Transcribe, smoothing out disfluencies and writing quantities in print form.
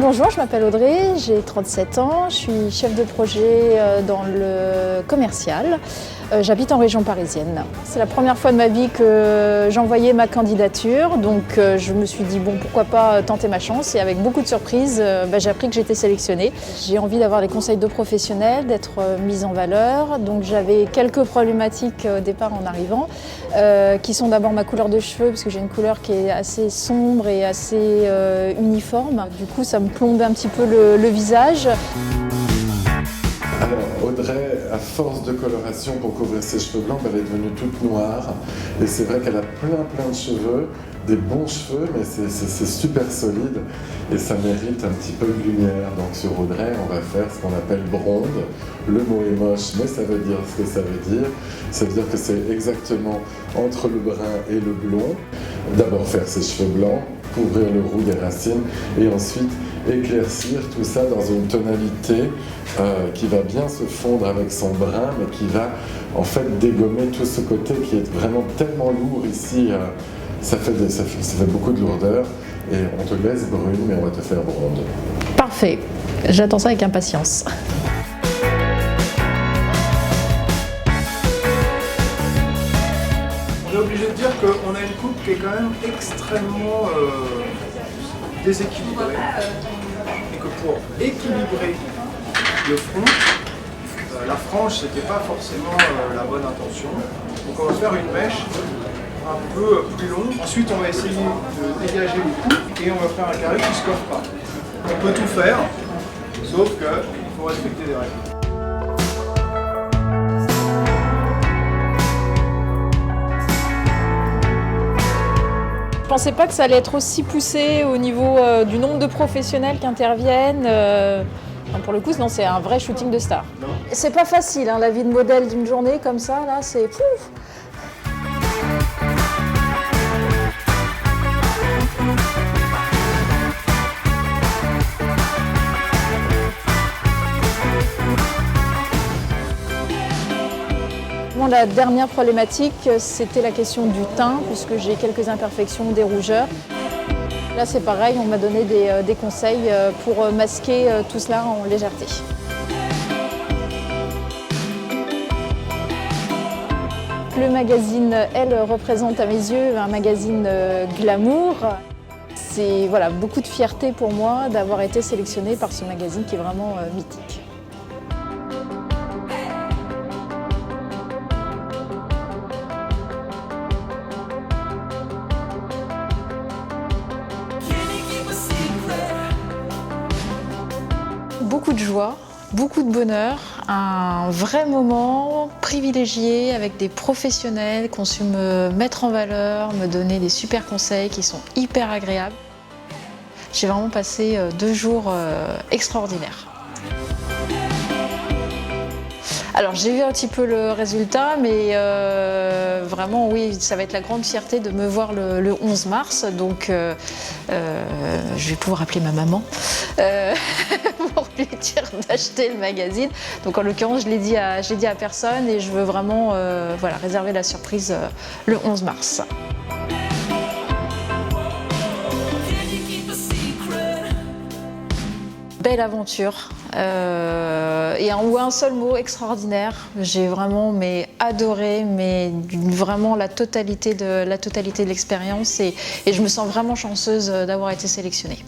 Bonjour, je m'appelle Audrey, j'ai 37 ans, je suis chef de projet dans le commercial. J'habite en région parisienne. C'est la première fois de ma vie que j'envoyais ma candidature, donc je me suis dit bon, pourquoi pas tenter ma chance, et avec beaucoup de surprises, j'ai appris que j'étais sélectionnée. J'ai envie d'avoir les conseils de professionnels, d'être mise en valeur, donc j'avais quelques problématiques au départ en arrivant, qui sont d'abord ma couleur de cheveux, parce que j'ai une couleur qui est assez sombre et assez uniforme. Du coup, ça me plombait un petit peu le visage. Alors Audrey, à force de coloration pour couvrir ses cheveux blancs, elle est devenue toute noire. Et c'est vrai qu'elle a plein de cheveux, des bons cheveux, mais c'est super solide et ça mérite un petit peu de lumière. Donc sur Audrey, on va faire ce qu'on appelle blonde. Le mot est moche, mais ça veut dire ce que ça veut dire. Ça veut dire que c'est exactement entre le brun et le blond. D'abord faire ses cheveux blancs, couvrir le roux des racines et ensuite éclaircir tout ça dans une tonalité qui va bien se fondre avec son brun, mais qui va en fait dégommer tout ce côté qui est vraiment tellement lourd ici. Ça fait beaucoup de lourdeur et on te laisse brune, mais on va te faire blonde. Parfait, j'attends ça avec impatience. On est obligé de dire qu'on a une coupe qui est quand même extrêmement déséquilibrée et que pour équilibrer le front, la frange c'était pas forcément la bonne intention. Donc on va faire une mèche un peu plus longue. Ensuite on va essayer de dégager le cou et on va faire un carré qui ne se coiffe pas. On peut tout faire, sauf qu'il faut respecter des règles. Je pensais pas que ça allait être aussi poussé au niveau du nombre de professionnels qui interviennent. Pour le coup, non, c'est un vrai shooting de star. C'est pas facile, hein, la vie de modèle d'une journée comme ça, là, c'est pouf. La dernière problématique, c'était la question du teint, puisque j'ai quelques imperfections, des rougeurs. Là, c'est pareil, on m'a donné des conseils pour masquer tout cela en légèreté. Le magazine, elle, représente à mes yeux un magazine glamour. C'est voilà, beaucoup de fierté pour moi d'avoir été sélectionnée par ce magazine qui est vraiment mythique. Beaucoup de joie, beaucoup de bonheur, un vrai moment privilégié avec des professionnels qui ont su me mettre en valeur, me donner des super conseils qui sont hyper agréables. J'ai vraiment passé 2 jours extraordinaires. Alors j'ai vu un petit peu le résultat, mais vraiment oui, ça va être la grande fierté de me voir le 11 mars, donc je vais pouvoir appeler ma maman pour lui dire d'acheter le magazine. Donc en l'occurrence, je l'ai dit à personne et je veux vraiment voilà, réserver la surprise le 11 mars. Belle aventure et un seul mot, extraordinaire. J'ai vraiment adoré, vraiment la totalité de l'expérience et je me sens vraiment chanceuse d'avoir été sélectionnée.